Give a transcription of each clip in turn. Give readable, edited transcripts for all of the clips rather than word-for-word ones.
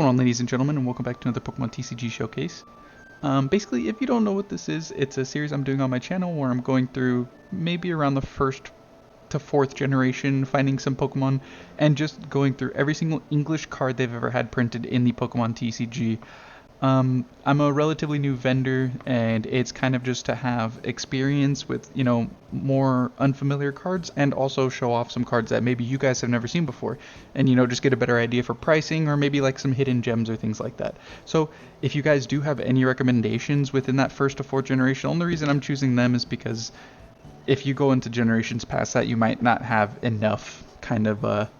going on, ladies and gentlemen, and welcome back to another Pokemon TCG showcase. Basically, if you don't know what this is, it's a series I'm doing on my channel where I'm going through maybe around the first to fourth generation, finding some Pokemon, and just going through every single English card they've ever had printed in the Pokemon TCG. I'm a relatively new vendor, and it's kind of just to have experience with, more unfamiliar cards, and also show off some cards that maybe you guys have never seen before, and, just get a better idea for pricing, or maybe like some hidden gems or things like that. So if you guys do have any recommendations within that first to fourth generation, the only reason I'm choosing them is because if you go into generations past that, you might not have enough kind of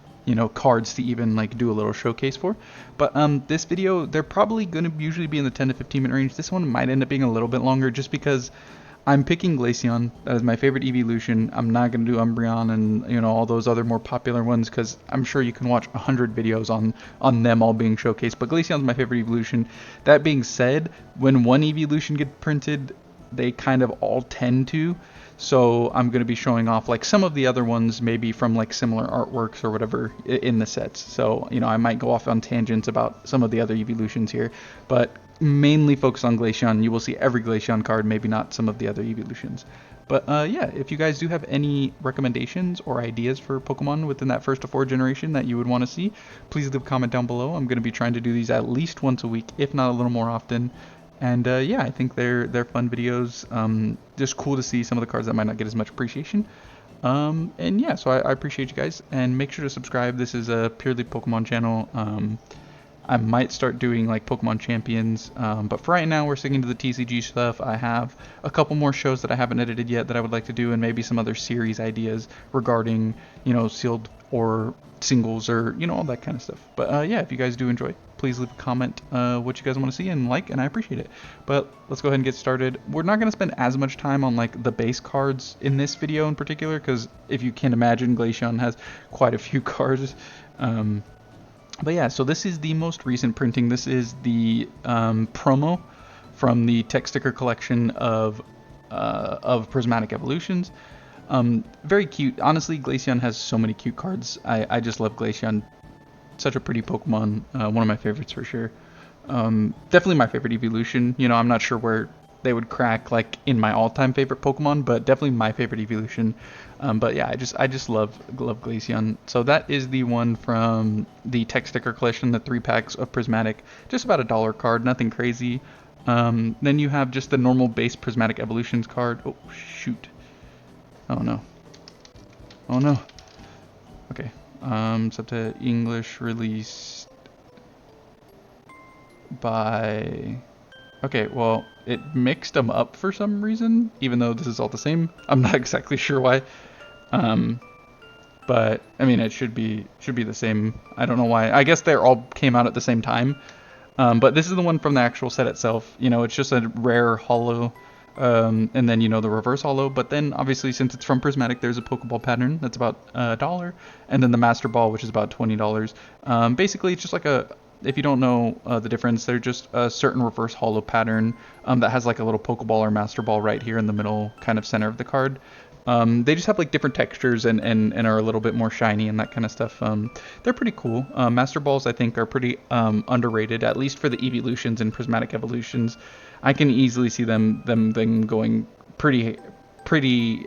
cards to even like do a little showcase for. But this video, they're probably going to usually be in the 10 to 15 minute range. This one might end up being a little bit longer just because I'm picking Glaceon. That is my favorite evolution. I'm not going to do Umbreon and all those other more popular ones because I'm sure you can watch 100 videos on them all being showcased. But Glaceon's my favorite evolution. That being said, when one evolution gets printed, they kind of all tend to. So I'm going to be showing off like some of the other ones, maybe from like similar artworks or whatever in the sets. So, I might go off on tangents about some of the other evolutions here, but mainly focus on Glaceon. You will see every Glaceon card, maybe not some of the other evolutions. But yeah, if you guys do have any recommendations or ideas for Pokemon within that first to fourth generation that you would want to see, please leave a comment down below. I'm going to be trying to do these at least once a week, if not a little more often. And yeah, I think they're fun videos. Just cool to see some of the cards that might not get as much appreciation. And yeah, so I appreciate you guys, and make sure to subscribe. This is a purely Pokemon channel. I might start doing like Pokemon Champions, but for right now we're sticking to the TCG stuff. I have a couple more shows that I haven't edited yet that I would like to do, and maybe some other series ideas regarding sealed or singles or all that kind of stuff. But yeah, if you guys do enjoy, please leave a comment what you guys want to see and like, and I appreciate it. But let's go ahead and get started. We're not going to spend as much time on like the base cards in this video in particular, because if you can imagine, Glaceon has quite a few cards. But yeah, so this is the most recent printing. This is the promo from the tech sticker collection of Prismatic Evolutions. Very cute. Honestly, Glaceon has so many cute cards. I just love Glaceon. Such a pretty Pokemon. One of my favorites for sure. Definitely my favorite evolution. I'm not sure where they would crack like in my all-time favorite Pokemon, but definitely my favorite evolution. But yeah, I just love Glaceon. So that is the one from the tech sticker collection, the 3 packs of Prismatic. Just about $1 card, nothing crazy. Then you have just the normal base Prismatic Evolutions card. Oh shoot. Oh no. Oh no. Okay. Set to English release by... Okay, well, it mixed them up for some reason, even though this is all the same. I'm not exactly sure why. But I mean, it should be the same. I don't know why. I guess they all came out at the same time. But this is the one from the actual set itself. It's just a rare holo. And then the reverse holo, but then obviously since it's from Prismatic, there's a Pokeball pattern that's about $1, and then the Master Ball, which is about $20. Basically it's just like if you don't know the difference, they're just a certain reverse holo pattern that has like a little Pokeball or Master Ball right here in the middle kind of center of the card. They just have like different textures and are a little bit more shiny and that kind of stuff. They're pretty cool. Master Balls I think are pretty underrated, at least for the evolutions and Prismatic Evolutions. I can easily see them going pretty.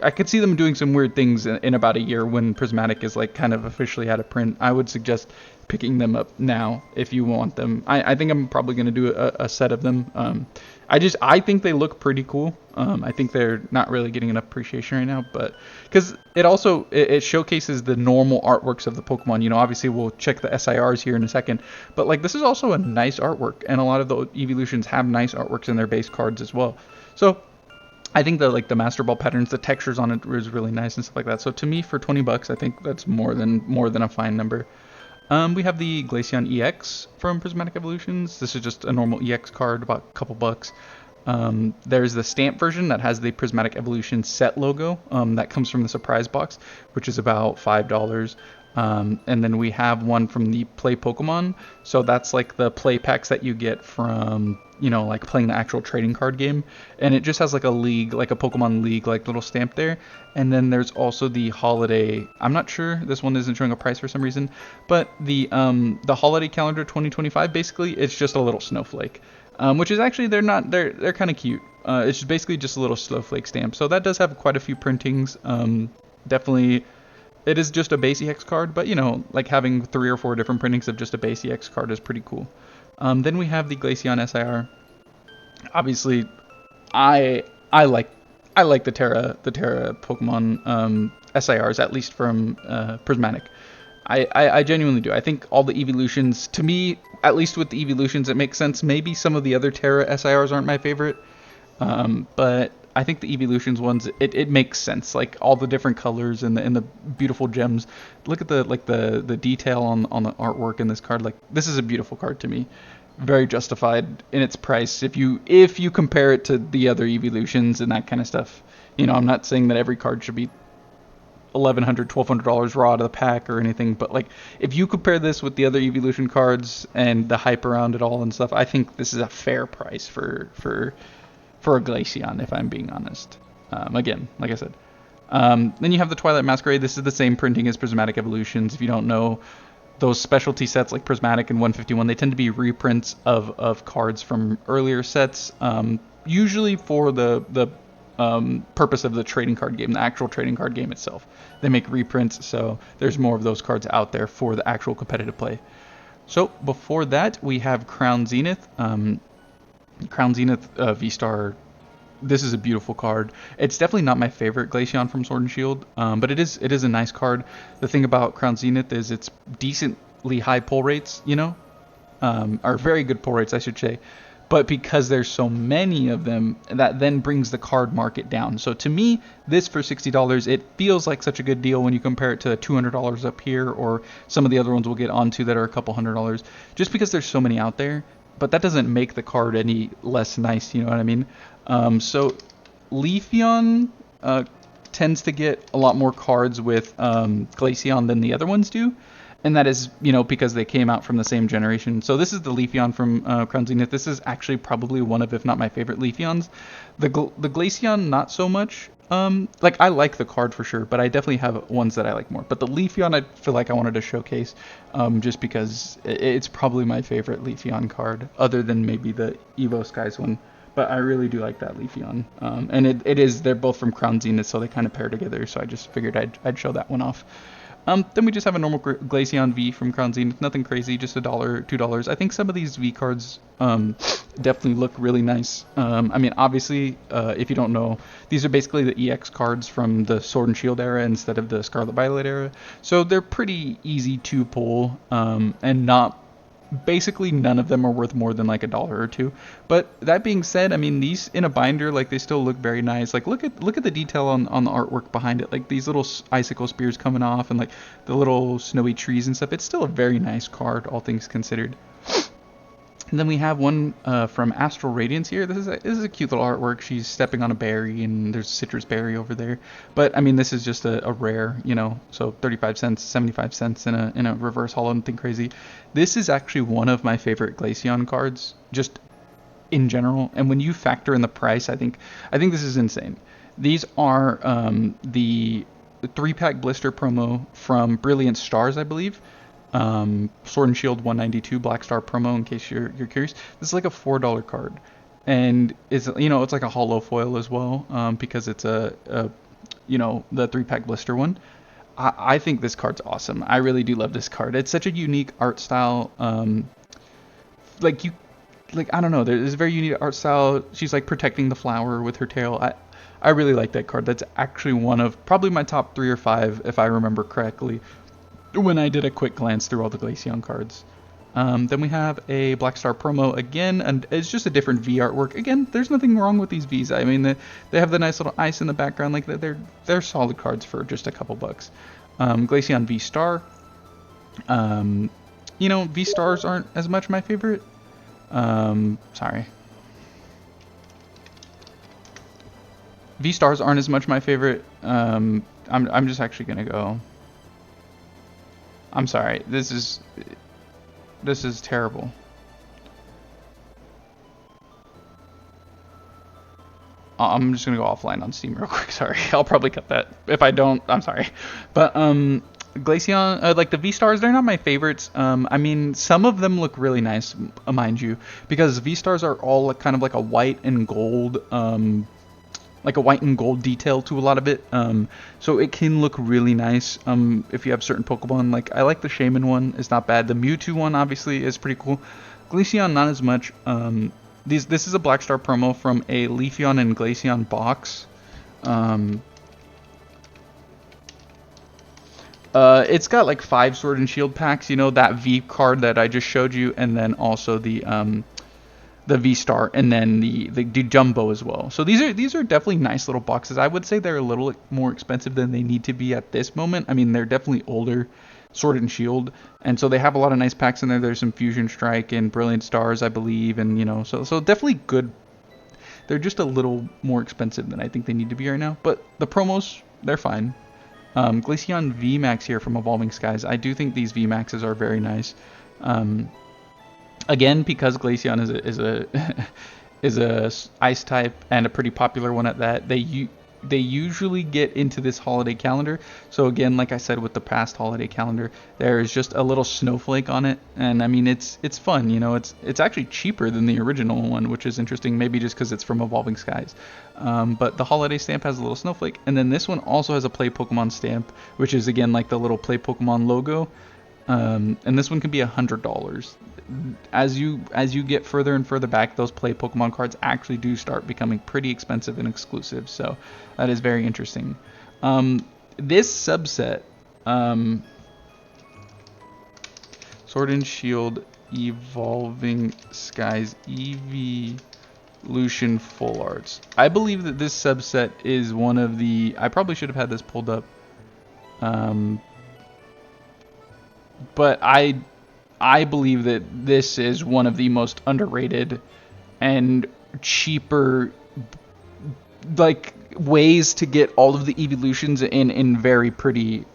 I could see them doing some weird things in about a year when Prismatic is like kind of officially out of print. I would suggest picking them up now if you want them. I think I'm probably going to do a set of them. I think they look pretty cool. I think they're not really getting enough appreciation right now, but because it also it showcases the normal artworks of the Pokemon. Obviously we'll check the SIRs here in a second, but like this is also a nice artwork, and a lot of the evolutions have nice artworks in their base cards as well. So I think the Master Ball patterns, the textures on it is really nice and stuff like that. So to me, for $20, I think that's more than a fine number. We have the Glaceon EX from Prismatic Evolutions. This is just a normal EX card, about a couple bucks. There's the stamp version that has the Prismatic Evolution set logo that comes from the surprise box, which is about $5. And then we have one from the Play Pokemon. So that's like the play packs that you get from, you know, like playing the actual trading card game. And it just has like a league, like a Pokemon League, like little stamp there. And then there's also the holiday. I'm not sure. This one isn't showing a price for some reason. But the holiday calendar 2025, basically, it's just a little snowflake. Which is actually, they're kind of cute. It's basically just a little snowflake stamp. So that does have quite a few printings. Definitely. It is just a base EX card, but you know, like having 3 or 4 different printings of just a base EX card is pretty cool. Then we have the Glaceon SIR. Obviously, I I like I like the Terra Pokemon SIRs, at least from Prismatic. I genuinely do. I think all the evolutions, to me, at least with the evolutions, it makes sense. Maybe some of the other Terra SIRs aren't my favorite, but I think the evolutions ones, it makes sense. Like all the different colors and the beautiful gems. Look at the detail on the artwork in this card. Like this is a beautiful card to me. Very justified in its price if you compare it to the other evolutions and that kind of stuff. You know, I'm not saying that every card should be $1,100, $1,200 raw to the pack or anything, but like if you compare this with the other evolution cards and the hype around it all and stuff, I think this is a fair price for a Glaceon, if I'm being honest. Again, like I said. Then you have the Twilight Masquerade. This is the same printing as Prismatic Evolutions. If you don't know, those specialty sets like Prismatic and 151, they tend to be reprints of cards from earlier sets, usually for the purpose of the trading card game, the actual trading card game itself. They make reprints, so there's more of those cards out there for the actual competitive play. So before that, we have Crown Zenith. Crown Zenith V-Star. This is a beautiful card. It's definitely not my favorite Glaceon from Sword and Shield, but it is a nice card. The thing about Crown Zenith is it's decently high pull rates, you know, or very good pull rates, I should say. But because there's so many of them, that then brings the card market down. So to me, this for $60, it feels like such a good deal when you compare it to $200 up here, or some of the other ones we'll get onto that are a couple $100, just because there's so many out there. But that doesn't make the card any less nice, you know what I mean? So Leafeon tends to get a lot more cards with Glaceon than the other ones do. And that is, you know, because they came out from the same generation. So this is the Leafeon from Crown Zenith. This is actually probably one of, if not my favorite Leafeons. The Glaceon, not so much. Like, I like the card for sure, but I definitely have ones that I like more. But the Leafeon, I feel like I wanted to showcase, just because it's probably my favorite Leafeon card, other than maybe the Evo Skies one. But I really do like that Leafeon. And they're both from Crown Zenith, so they kind of pair together, so I just figured I'd show that one off. Then we just have a normal Glaceon V from Crown Zenith. Nothing crazy, just $1, $2. I think some of these V cards definitely look really nice. I mean, obviously, if you don't know, these are basically the EX cards from the Sword and Shield era instead of the Scarlet Violet era. So they're pretty easy to pull, and not... Basically, none of them are worth more than like $1 or $2. But that being said, I mean, these in a binder, like, they still look very nice. Like, look at the detail on the artwork behind it. Like these little icicle spears coming off, and like the little snowy trees and stuff. It's still a very nice card, all things considered. And then we have one from Astral Radiance here. This is a cute little artwork. She's stepping on a berry, and there's a citrus berry over there. But I mean, this is just a rare, you know. So 35 cents, 75 cents in a reverse holo, nothing crazy. This is actually one of my favorite Glaceon cards, just in general. And when you factor in the price, I think this is insane. These are the 3-pack blister promo from Brilliant Stars, I believe. Sword and Shield 192 Black Star promo, in case you're curious. This is like a $4 card, and it's, you know, it's like a holo foil as well, because it's a you know, the 3-pack blister one. I think this card's awesome. I really do love this card. It's such a unique art style. Like I don't know, there's a very unique art style. She's like protecting the flower with her tail. I really like that card. That's actually one of probably my top 3 or 5, if I remember correctly, when I did a quick glance through all the Glaceon cards. Then we have a Black Star promo again, and it's just a different V artwork. Again, there's nothing wrong with these Vs. I mean, they have the nice little ice in the background. Like, they're solid cards for just a couple bucks. Glaceon V Star. You know, V Stars aren't as much my favorite. Sorry. V Stars aren't as much my favorite. I'm just actually gonna go. I'm sorry. This is terrible. I'm just gonna go offline on Steam real quick. Sorry, I'll probably cut that. If I don't, I'm sorry. But Glaceon, like the V stars, they're not my favorites. I mean, some of them look really nice, mind you, because V stars are all kind of like a white and gold, like a white and gold detail to a lot of it. So it can look really nice. If you have certain Pokemon, like I like the Shaman one, it's not bad. The Mewtwo one obviously is pretty cool. Glaceon not as much. This is a Black Star promo from a Leafeon and Glaceon box. It's got like 5 Sword and Shield packs, you know, that V card that I just showed you, and then also the V Star, and then the Jumbo as well. So these are definitely nice little boxes. I would say they're a little more expensive than they need to be at this moment. I mean, they're definitely older, Sword and Shield, and so they have a lot of nice packs in there. There's some Fusion Strike and Brilliant Stars, I believe, and you know, so definitely good. They're just a little more expensive than I think they need to be right now, but the promos, they're fine. Glaceon VMAX here from Evolving Skies. I do think these VMAXs are very nice. Again, because Glaceon is a ice type and a pretty popular one at that, they usually get into this holiday calendar. So again, like I said with the past holiday calendar, there is just a little snowflake on it, and I mean it's fun, you know. It's actually cheaper than the original one, which is interesting, maybe just because it's from Evolving Skies. But the holiday stamp has a little snowflake, and then this one also has a Play Pokemon stamp, which is again like the little Play Pokemon logo. And this one can be $100. As you get further and further back, those Play Pokemon cards actually do start becoming pretty expensive and exclusive. So that is very interesting. This subset, Sword and Shield Evolving Skies Evolution Full Arts. I believe that this subset is one of the. I probably should have had this pulled up. But I believe that this is one of the most underrated and cheaper like ways to get all of the evolutions in very pretty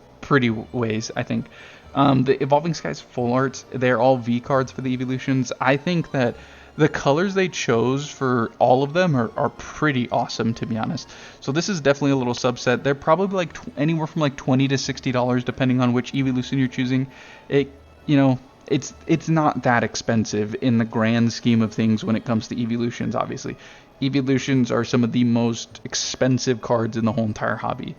ways, I think. The Evolving Skies Full Arts, they're all V cards for the evolutions. I think that the colors they chose for all of them are pretty awesome, to be honest. So this is definitely a little subset. They're probably like anywhere from like $20 to $60 depending on which evolution you're choosing. It, you know, it's not that expensive in the grand scheme of things when it comes to evolutions. Obviously, evolutions are some of the most expensive cards in the whole entire hobby.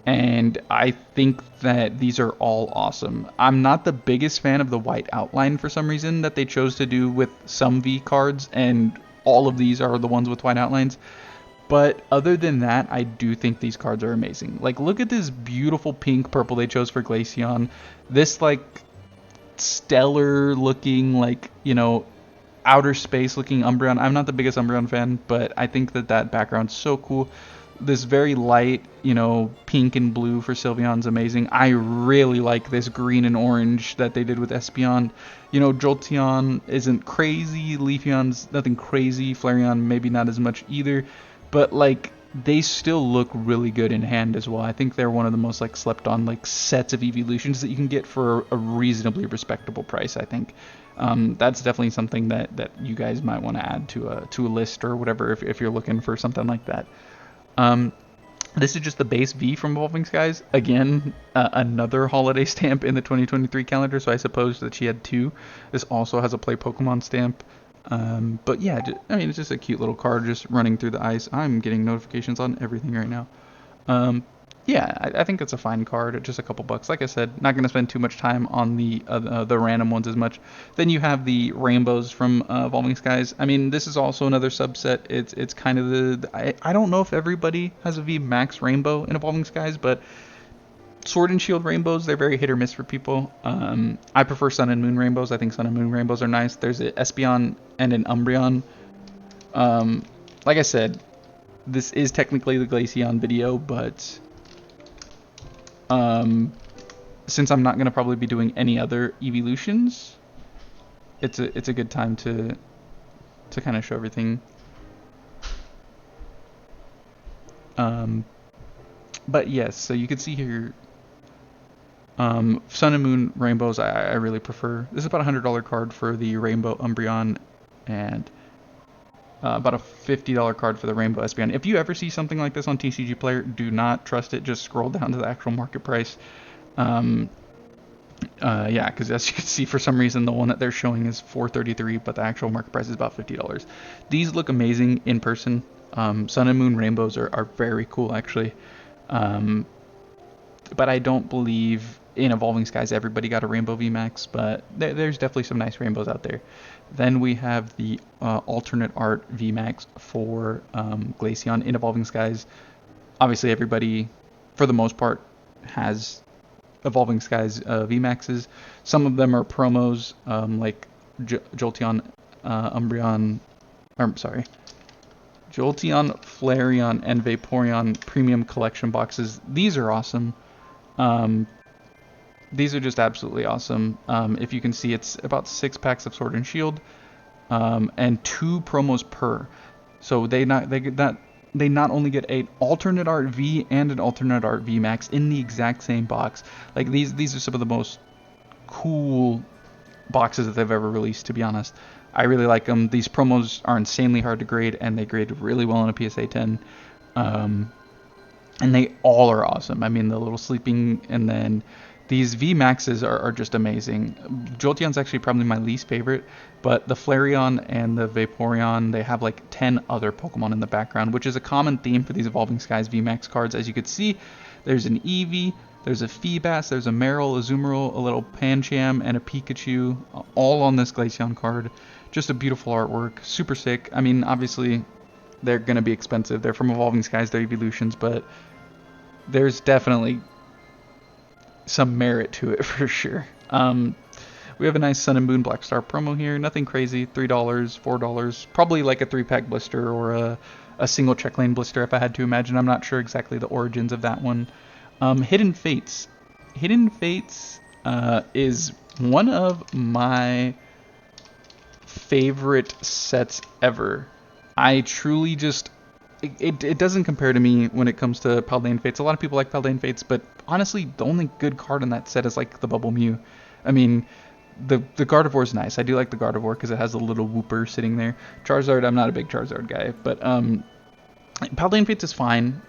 And I think that these are all awesome. I'm not the biggest fan of the white outline for some reason that they chose to do with some V cards, and all of these are the ones with white outlines. But other than that, I do think these cards are amazing. Like, look at this beautiful pink purple they chose for Glaceon. This, like, stellar looking, like, you know, outer space looking Umbreon. I'm not the biggest Umbreon fan, but I think that background's so cool. This very light, you know, pink and blue for Sylveon's amazing. I really like this green and orange that they did with Espeon. You know, Jolteon isn't crazy. Leafeon's nothing crazy. Flareon maybe not as much either. But, like, they still look really good in hand as well. I think they're one of the most, like, slept on, like, sets of evolutions that you can get for a reasonably respectable price, I think. That's definitely something that you guys might want to add to a list or whatever if you're looking for something like that. This is just the base V from Evolving Skies. Again, another holiday stamp in the 2023 calendar, so I suppose that she had 2. This also has a Play Pokemon stamp. But yeah, I mean, it's just a cute little card just running through the ice. I'm getting notifications on everything right now. Yeah, I think it's a fine card at just a couple bucks. Like I said, not going to spend too much time on the random ones as much. Then you have the rainbows from Evolving Skies. I mean, this is also another subset. It's kind of I don't know if everybody has a V Max rainbow in Evolving Skies, but Sword and Shield rainbows, they're very hit or miss for people. I prefer Sun and Moon rainbows. I think Sun and Moon rainbows are nice. There's an Espeon and an Umbreon. Like I said, this is technically the Glaceon video, but since I'm not going to probably be doing any other evolutions, it's a good time to kind of show everything. But yes, so you can see here, Sun and Moon Rainbows I really prefer. This is about a $100 card for the Rainbow Umbreon, and about a $50 card for the Rainbow Espeon. If you ever see something like this on TCG Player, do not trust it. Just scroll down to the actual market price. Yeah, because as you can see, for some reason, the one that they're showing is $433, but the actual market price is about $50. These look amazing in person. Sun and Moon Rainbows are very cool, actually. But I don't believe in Evolving Skies everybody got a Rainbow VMAX, but there's definitely some nice rainbows out there. Then we have the alternate art VMAX for Glaceon in Evolving Skies. Obviously, everybody, for the most part, has Evolving Skies VMAXs. Some of them are promos, like Jolteon, Umbreon, Jolteon, Flareon, and Vaporeon premium collection boxes. These are awesome. These are just absolutely awesome. If you can see, it's about 6 packs of Sword and Shield, and 2 promos per. So they not only get an alternate art V and an alternate art V Max in the exact same box. Like these are some of the most cool boxes that they've ever released, to be honest. I really like them. These promos are insanely hard to grade, and they grade really well in a PSA 10. And they all are awesome. I mean, the little sleeping, and then these V Maxes are just amazing. Jolteon's actually probably my least favorite, but the Flareon and the Vaporeon, they have like 10 other Pokemon in the background, which is a common theme for these Evolving Skies V Max cards. As you can see, there's an Eevee, there's a Feebas, there's a Marill, a Azumarill, a little Pancham, and a Pikachu, all on this Glaceon card. Just a beautiful artwork, super sick. I mean, obviously, they're going to be expensive. They're from Evolving Skies, they're evolutions, but there's definitely some merit to it for sure. We have a nice Sun and Moon Black Star promo here. Nothing crazy. $3, $4. Probably like a 3-pack blister or a single check lane blister if I had to imagine. I'm not sure exactly the origins of that one. Hidden Fates. Hidden Fates is one of my favorite sets ever. I truly just... It doesn't compare to me when it comes to Paldean Fates. A lot of people like Paldean Fates, but honestly, the only good card in that set is like the Bubble Mew. I mean, the Gardevoir is nice. I do like the Gardevoir because it has a little whooper sitting there. Charizard, I'm not a big Charizard guy, but Paldean Fates is fine.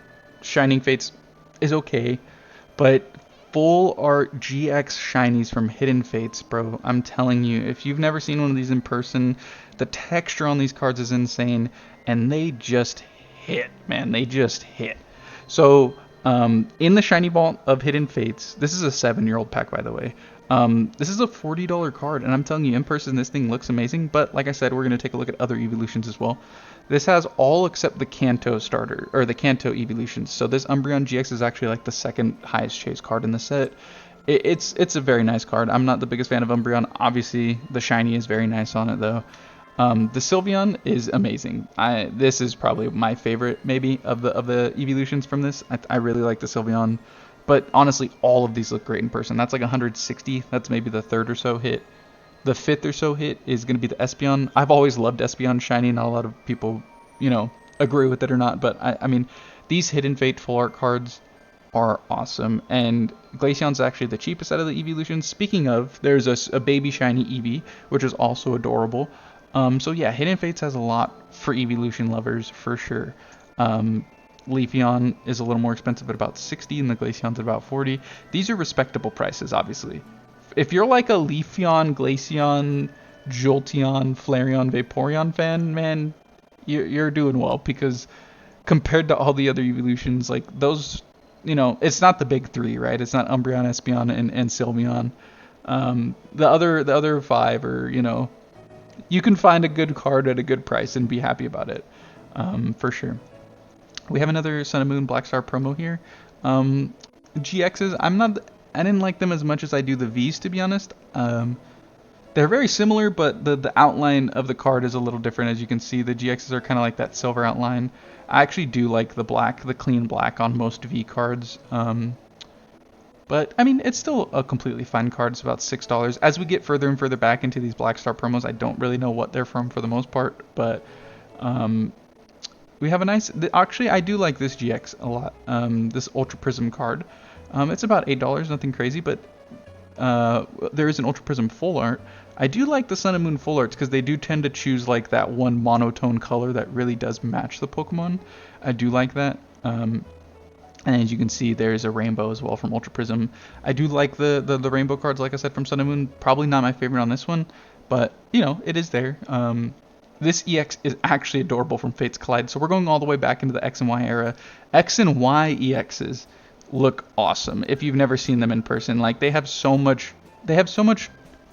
Shining Fates is okay, but full art GX shinies from Hidden Fates, bro. I'm telling you, if you've never seen one of these in person, the texture on these cards is insane, and they just hit, man. They just hit. So in the shiny vault of Hidden Fates, this is a 7-year-old pack, by the way. This is a $40 card, and I'm telling you, in person, this thing looks amazing. But like I said, we're going to take a look at other evolutions as well. This has all except the Kanto starter, or the Kanto evolutions. So this Umbreon GX is actually like the second highest chase card in the set. It's a very nice card. I'm not the biggest fan of Umbreon. Obviously, the shiny is very nice on it, though. The Sylveon is amazing. This is probably my favorite, maybe, of the evolutions from this. I really like the Sylveon, but honestly, all of these look great in person. That's like 160. That's maybe the 3rd or so hit. The 5th or so hit is going to be the Espeon. I've always loved Espeon shiny. Not a lot of people, agree with it or not, but I mean, these Hidden Fate full art cards are awesome, and Glaceon's actually the cheapest out of the evolutions. Speaking of, there's a baby shiny Eevee, which is also adorable. So yeah, Hidden Fates has a lot for evolution lovers for sure. Leafeon is a little more expensive at about 60, and the Glaceon's at about 40. These are respectable prices, obviously. If you're like a Leafeon, Glaceon, Jolteon, Flareon, Vaporeon fan, man, you're doing well, because compared to all the other evolutions, like those, it's not the big 3, right? It's not Umbreon, Espeon, and Sylveon. The other 5 are, you can find a good card at a good price and be happy about it, for sure. We have another Sun and Moon Black Star promo here. GXs, I didn't like them as much as I do the Vs, to be honest. They're very similar, but the outline of the card is a little different. As you can see, the GXs are kind of like that silver outline. I actually do like the clean black on most V cards. But, I mean, it's still a completely fine card. It's about $6. As we get further and further back into these Black Star promos, I don't really know what they're from for the most part. But we have a nice... Actually, I do like this GX a lot. This Ultra Prism card. It's about $8, nothing crazy. But there is an Ultra Prism full art. I do like the Sun and Moon full arts because they do tend to choose like that one monotone color that really does match the Pokemon. I do like that. And as you can see, there's a rainbow as well from Ultra Prism. I do like the rainbow cards, like I said, from Sun and Moon. Probably not my favorite on this one, but, you know, it is there. This EX is actually adorable from Fates Collide. So we're going all the way back into the X and Y era. X and Y EXs look awesome if you've never seen them in person. Like, they have so much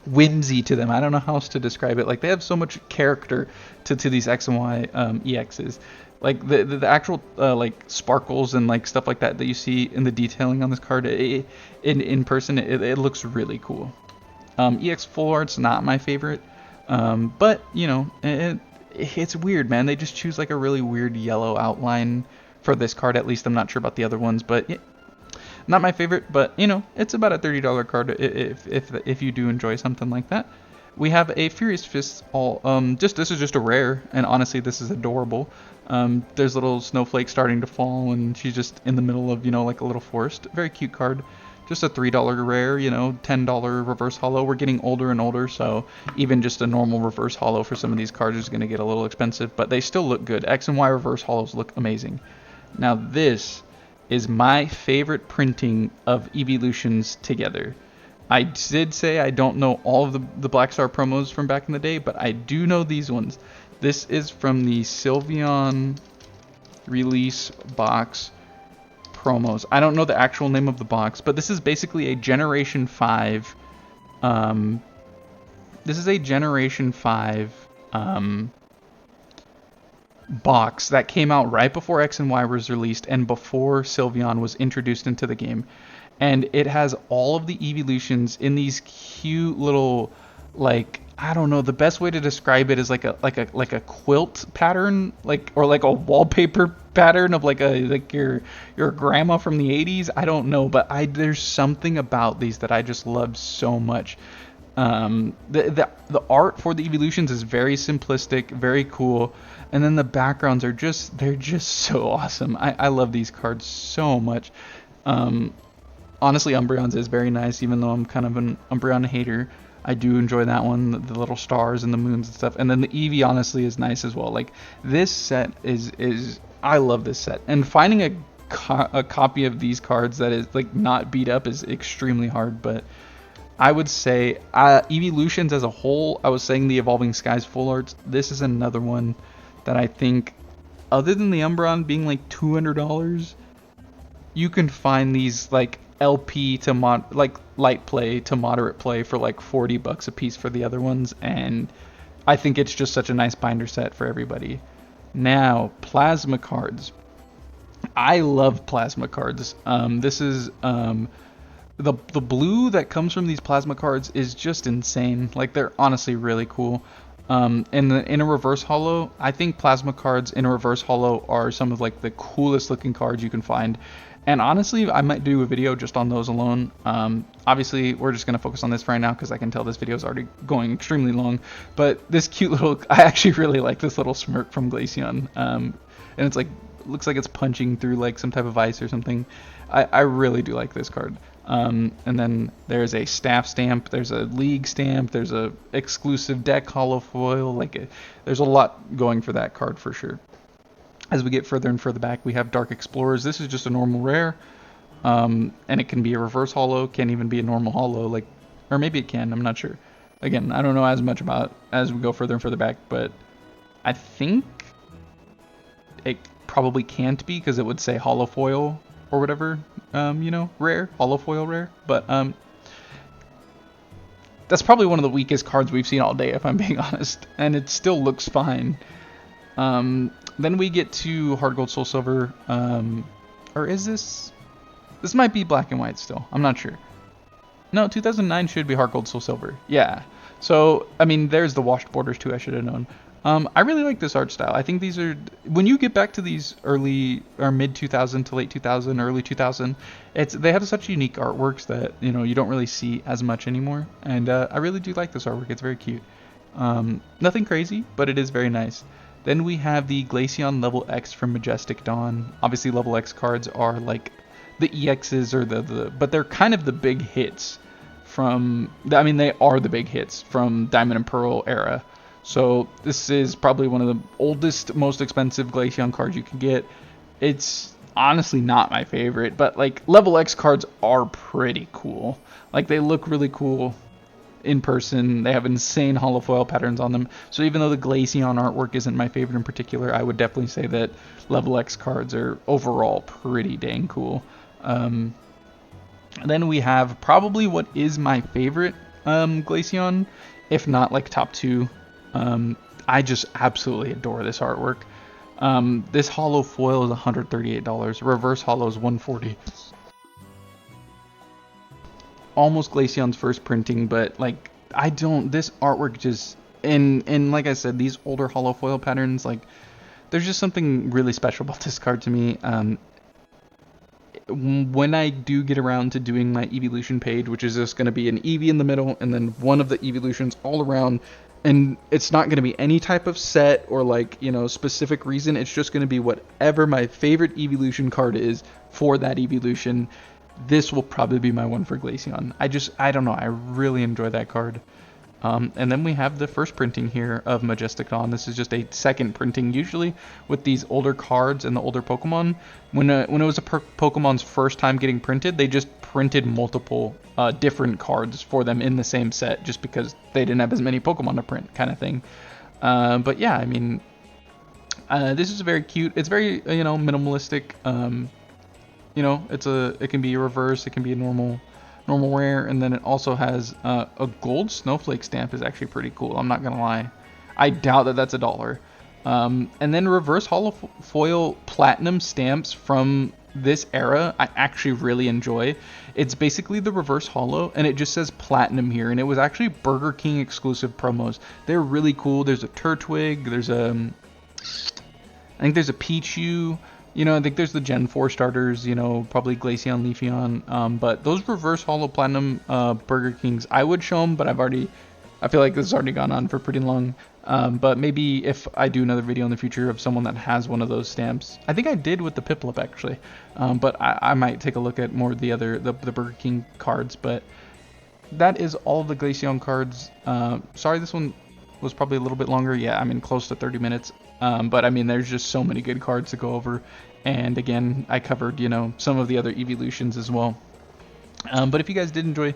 whimsy to them. I don't know how else to describe it. Like, they have so much character to these X and Y EXs. Like the actual like sparkles and like stuff like that you see in the detailing on this card, in person, it looks really cool. EX full art's not my favorite, but you know, it's weird, man. They just choose like a really weird yellow outline for this card. At least I'm not sure about the other ones, but not my favorite. But you know, it's about a $30 card if you do enjoy something like that. We have a Furious Fist this is just a rare, and honestly this is adorable. There's little snowflakes starting to fall, and she's just in the middle of, you know, like a little forest. Very cute card. Just a $3 rare, you know, $10 reverse holo. We're getting older and older, so even just a normal reverse holo for some of these cards is going to get a little expensive, but they still look good. X and Y reverse holos look amazing. Now this is my favorite printing of evolutions together. I did say I don't know all of the Black Star promos from back in the day, but I do know these ones. This is from the Sylveon release box promos. I don't know the actual name of the box, but this is basically a Generation 5. This is a Generation 5 box that came out right before X and Y was released and before Sylveon was introduced into the game. And it has all of the evolutions in these cute little, like, I don't know, the best way to describe it is like a quilt pattern, or like a wallpaper pattern of like your grandma from the 80s. I don't know, but there's something about these that I just love so much. The art for the evolutions is very simplistic, very cool, and then the backgrounds are just so awesome. I love these cards so much. Honestly, Umbreon's is very nice, even though I'm kind of an Umbreon hater. I do enjoy that one, the little stars and the moons and stuff. And then the Eevee, honestly, is nice as well. Like, this set is I love this set. And finding a copy of these cards that is, like, not beat up is extremely hard. But I would say, Evolutions as a whole, I was saying the Evolving Skies full arts, this is another one that I think, other than the Umbreon being like $200, you can find these, like, LP to light play to moderate play for like $40 a piece for the other ones, and I think it's just such a nice binder set for everybody. Now, plasma cards. I love plasma cards. This is the blue that comes from these plasma cards is just insane. Like, they're honestly really cool. In a reverse holo, I think plasma cards in a reverse holo are some of like the coolest looking cards you can find. And honestly, I might do a video just on those alone. Obviously, we're just going to focus on this for right now because I can tell this video is already going extremely long. But this cute little, I actually really like this little smirk from Glaceon. And it's like, looks like it's punching through like some type of ice or something. I really do like this card. And then there's a staff stamp, there's a league stamp, there's a exclusive deck holo foil. Like, there's a lot going for that card for sure. As we get further and further back, we have Dark Explorers. This is just a normal rare, and it can be a reverse holo, can't even be a normal holo, like, or maybe it can, I'm not sure. Again, I don't know as much about as we go further and further back, but I think it probably can't be because it would say holo foil or whatever, you know, rare, holo foil rare, but that's probably one of the weakest cards we've seen all day, if I'm being honest, and it still looks fine. Then we get to Hard Gold, Soul Silver, or is this might be Black and White still, I'm not sure. No, 2009 should be Hard Gold, Soul Silver, yeah. So, I mean, there's the washed borders too, I should have known. I really like this art style. I think these are, when you get back to these early, or mid 2000 to late 2000, early 2000, they have such unique artworks that, you know, you don't really see as much anymore. And I really do like this artwork, it's very cute. Nothing crazy, but it is very nice. Then we have the Glaceon Level X from Majestic Dawn. Obviously, Level X cards are like the EXs or but they're kind of the big hits from, I mean, they are the big hits from Diamond and Pearl era. So this is probably one of the oldest, most expensive Glaceon cards you can get. It's honestly not my favorite, but like level X cards are pretty cool. Like they look really cool in person. They have insane holofoil patterns on them. So even though the Glaceon artwork isn't my favorite in particular, I would definitely say that level X cards are overall pretty dang cool. Then we have probably what is my favorite Glaceon, if not like top two. I just absolutely adore this artwork. This holo foil is $138. Reverse holo is $140. Almost Glaceon's first printing, but like this artwork just, and like I said, these older holo foil patterns, like there's just something really special about this card to me. When I do get around to doing my evolution page, which is just going to be an Eevee in the middle and then one of the evolutions all around, and it's not going to be any type of set or like, you know, specific reason. It's just going to be whatever my favorite evolution card is for that evolution. This will probably be my one for Glaceon. I don't know, I really enjoy that card. And then we have the first printing here of Majestic Dawn. This is just a second printing. Usually with these older cards and the older Pokemon, when it was a Pokemon's first time getting printed, they just printed multiple different cards for them in the same set just because they didn't have as many Pokemon to print, kind of thing. But yeah, I mean, this is very cute. It's very, you know, minimalistic. You know, it can be a reverse, it can be a normal rare, and then it also has a gold snowflake stamp is actually pretty cool. I'm not gonna lie, I doubt that that's $1. And then reverse holo foil platinum stamps from this era I actually really enjoy. It's basically the reverse holo and it just says platinum here, and it was actually Burger King exclusive promos. They're really cool. There's a Turtwig, there's I think there's a Pichu. You know, I think there's the Gen 4 starters, you know, probably Glaceon, Leafeon, but those reverse holo platinum Burger Kings, I would show them, but I feel like this has already gone on for pretty long. But maybe if I do another video in the future of someone that has one of those stamps, I think I did with the Piplup actually, but I might take a look at more of the Burger King cards. But that is all of the Glaceon cards. Sorry, this one was probably a little bit longer. Yeah, I mean, close to 30 minutes. But I mean, there's just so many good cards to go over. And again, I covered, you know, some of the other evolutions as well. But if you guys did enjoy,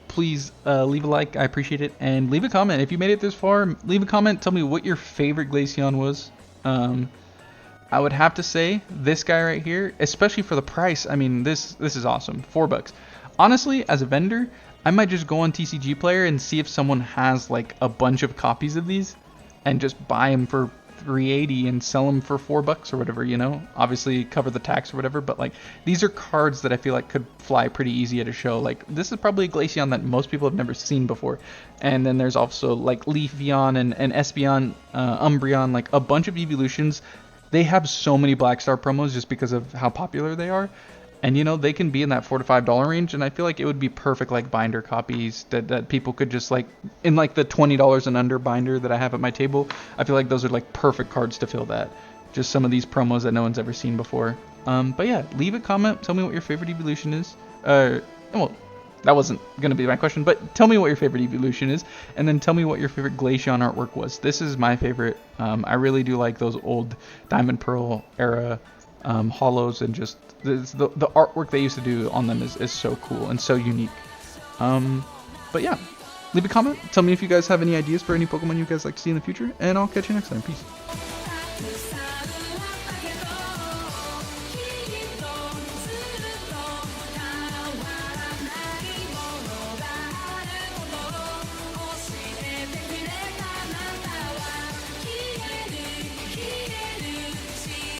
please leave a like. I appreciate it. And leave a comment. If you made it this far, leave a comment. Tell me what your favorite Glaceon was. I would have to say this guy right here, especially for the price. I mean, this is awesome. $4. Honestly, as a vendor, I might just go on TCG Player and see if someone has like a bunch of copies of these and just buy them for $3.80 and sell them for $4 or whatever, you know, obviously cover the tax or whatever. But like, these are cards that I feel like could fly pretty easy at a show. Like, this is probably a Glaceon that most people have never seen before. And then there's also like Leafeon and Espeon, Umbreon, like a bunch of evolutions. They have so many Black Star promos just because of how popular they are. And, you know, they can be in that $4 to $5 range, and I feel like it would be perfect, like, binder copies that people could just, like, in, like, the $20 and under binder that I have at my table. I feel like those are, like, perfect cards to fill that. Just some of these promos that no one's ever seen before. But, yeah, leave a comment. Tell me what your favorite evolution is. Well, that wasn't going to be my question, but tell me what your favorite evolution is, and then tell me what your favorite Glaceon artwork was. This is my favorite. I really do like those old Diamond Pearl era holos, and just the artwork they used to do on them is so cool and so unique. But yeah, leave a comment. Tell me if you guys have any ideas for any Pokemon you guys like to see in the future, and I'll catch you next time. Peace.